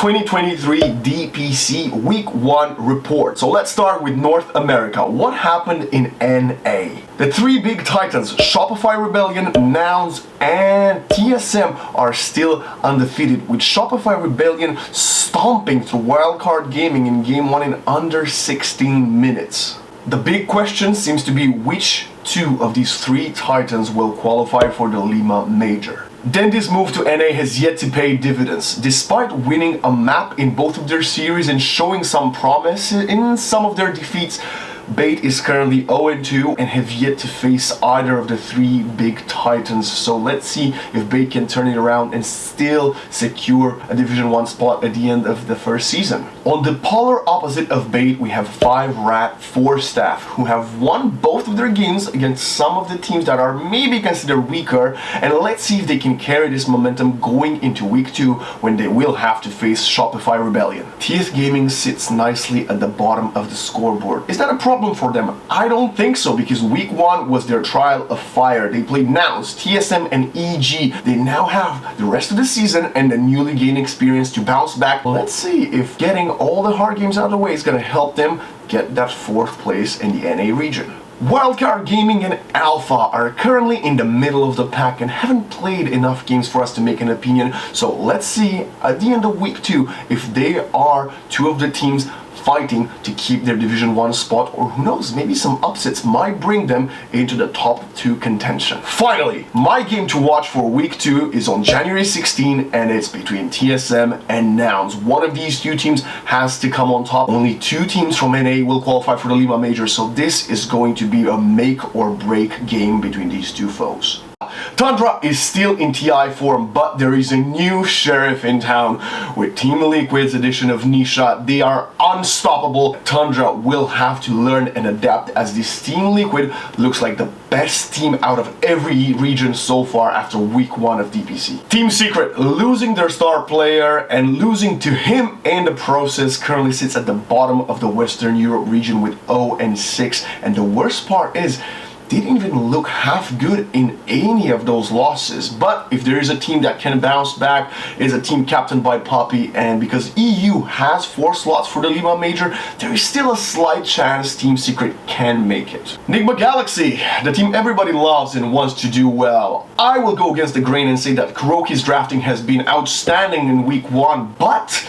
2023 DPC Week 1 report. So let's start with North America. What happened in NA? The three big titans, Shopify Rebellion, Nouns, and TSM are still undefeated, with Shopify Rebellion stomping through Wildcard Gaming in Game 1 in under 16 minutes. The big question seems to be which two of these three titans will qualify for the Lima Major. Dendy's move to NA has yet to pay dividends. Despite winning a map in both of their series and showing some promise in some of their defeats, Bait is currently 0-2 and have yet to face either of the three big titans. So let's see if Bait can turn it around and still secure a Division 1 spot at the end of the first season. On the polar opposite of Bait, we have 5 Rat 4 staff who have won both of their games against some of the teams that are maybe considered weaker, and let's see if they can carry this momentum going into week 2 when they will have to face Shopify Rebellion. TS Gaming sits nicely at the bottom of the scoreboard. Is that a problem for them? I don't think so, because week 1 was their trial of fire. They played Nouns, TSM, and EG. They now have the rest of the season and the newly gained experience to bounce back. Let's see if getting all the hard games out of the way is going to help them get that 4th place in the NA region. Wildcard Gaming and Alpha are currently in the middle of the pack and haven't played enough games for us to make an opinion. So let's see at the end of week 2 if they are two of the teams fighting to keep their Division 1 spot, or who knows, maybe some upsets might bring them into the top 2 contention. Finally, my game to watch for week 2 is on January 16, and it's between TSM and Nouns. One of these two teams has to come on top. Only 2 teams from NA will qualify for the Lima Major, so this is going to be a make or break game between these two foes. Tundra is still in TI form, but there is a new sheriff in town. With Team Liquid's addition of Nisha, they are unstoppable. Tundra will have to learn and adapt, as this Team Liquid looks like the best team out of every region so far after week 1 of DPC. Team Secret, losing their star player and losing to him in the process, currently sits at the bottom of the Western Europe region with 0-6, and the worst part is they didn't even look half good in any of those losses. But if there is a team that can bounce back, it's a team captained by Poppy, and because EU has 4 slots for the Lima Major, there is still a slight chance Team Secret can make it. Nigma Galaxy, the team everybody loves and wants to do well. I will go against the grain and say that Kuroki's drafting has been outstanding in week 1, but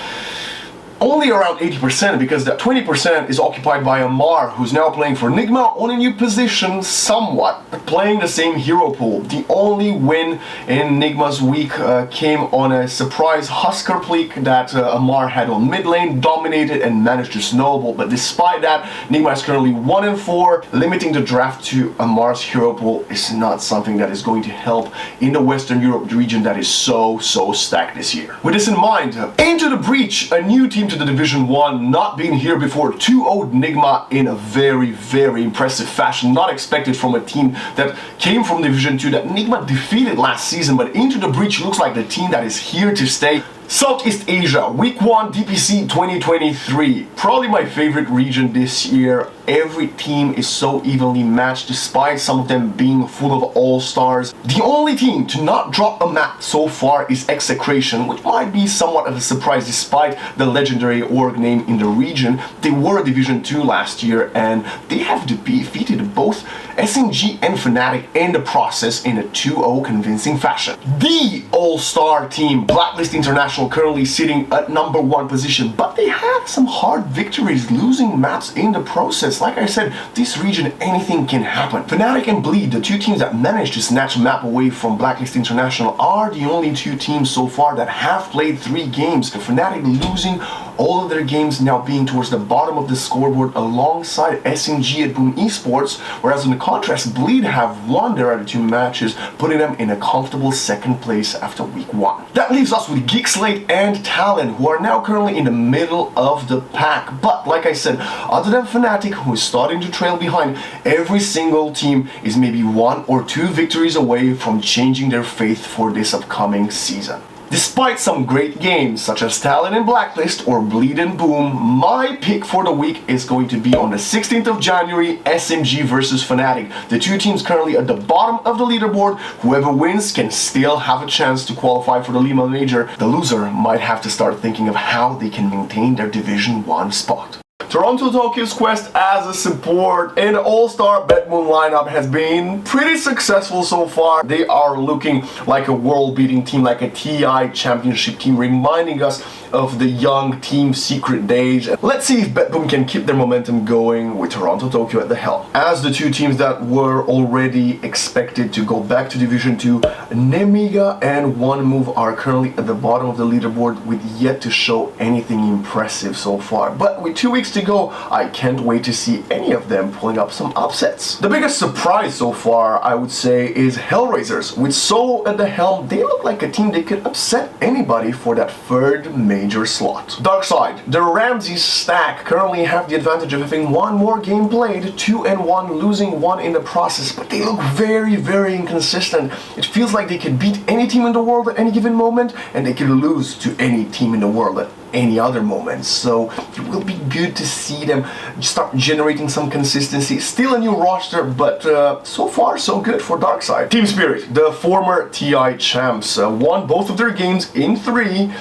only around 80%, because that 20% is occupied by Amar, who's now playing for Nigma on a new position somewhat, playing the same hero pool. The only win in Nigma's week came on a surprise Husker Pleak that Amar had on mid lane, dominated and managed to snowball. But despite that, Nigma is currently 1-4. Limiting the draft to Amar's hero pool is not something that is going to help in the Western Europe region that is so stacked this year. With this in mind, Into the Breach, a new team to the Division 1, not been here before, 2-0'd Nigma in a very impressive fashion. Not expected from a team that came from Division 2 that Nigma defeated last season, but Into the Breach looks like the team that is here to stay. Southeast Asia, Week 1 DPC 2023. Probably my favorite region this year. Every team is so evenly matched, despite some of them being full of all-stars. The only team to not drop a map so far is Execration, which might be somewhat of a surprise despite the legendary org name in the region. They were Division 2 last year, and they have defeated both SNG and Fnatic in the process in a 2-0 convincing fashion. The all-star team, Blacklist International, currently sitting at number 1 position, but they had some hard victories, losing maps in the process. Like I said, this region, anything can happen. Fnatic and Bleed, the 2 teams that managed to snatch a map away from Blacklist International, are the only 2 teams so far that have played 3 games. Fnatic losing all of their games, now being towards the bottom of the scoreboard alongside SNG at Boom Esports, whereas in the contrast, Bleed have won their other 2 matches, putting them in a comfortable 2nd place after week 1. That leaves us with Geekslate and Talon, who are now currently in the middle of the pack. But like I said, other than Fnatic, who is starting to trail behind, every single team is maybe 1 or 2 victories away from changing their fate for this upcoming season. Despite some great games such as Talon and Blacklist or Bleed and Boom, my pick for the week is going to be on the 16th of January, SMG versus Fnatic. The two teams currently at the bottom of the leaderboard. Whoever wins can still have a chance to qualify for the Lima Major. The loser might have to start thinking of how they can maintain their Division 1 spot. Toronto Tokyo's quest as a support in All-Star BetBoom lineup has been pretty successful so far. They are looking like a world-beating team, like a TI championship team, reminding us of the young Team Secret days. Let's see if BetBoom can keep their momentum going with Toronto Tokyo at the helm. As the two teams that were already expected to go back to Division 2, Nemiga and One Move are currently at the bottom of the leaderboard with yet to show anything impressive so far. But with 2 weeks to go, I can't wait to see any of them pulling up some upsets. The biggest surprise so far, I would say, is Hellraisers. With Solo at the helm, they look like a team that could upset anybody for that third major slot. Darkside, the Ramses stack currently have the advantage of having one more game played, 2-1, losing one in the process, but they look very, very inconsistent. It feels like they could beat any team in the world at any given moment, and they could lose to any team in the world at any other moment. So it will be good to see them start generating some consistency. Still a new roster, but so far so good for Darkside. Team Spirit, the former TI champs, won both of their games in 3,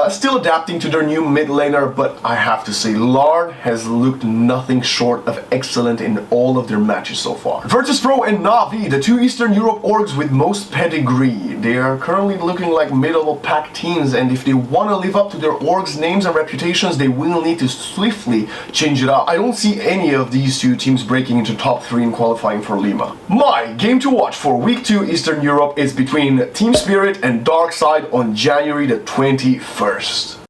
still adapting to their new mid laner, but I have to say Lard has looked nothing short of excellent in all of their matches so far. Virtus Pro and Na'Vi, the two Eastern Europe orgs with most pedigree. They are currently looking like middle pack teams, and if they want to live up to their orgs' names and reputations, they will need to swiftly change it up. I don't see any of these two teams breaking into top 3 and qualifying for Lima. My game to watch for Week 2 Eastern Europe is between Team Spirit and Darkside on January the 21st.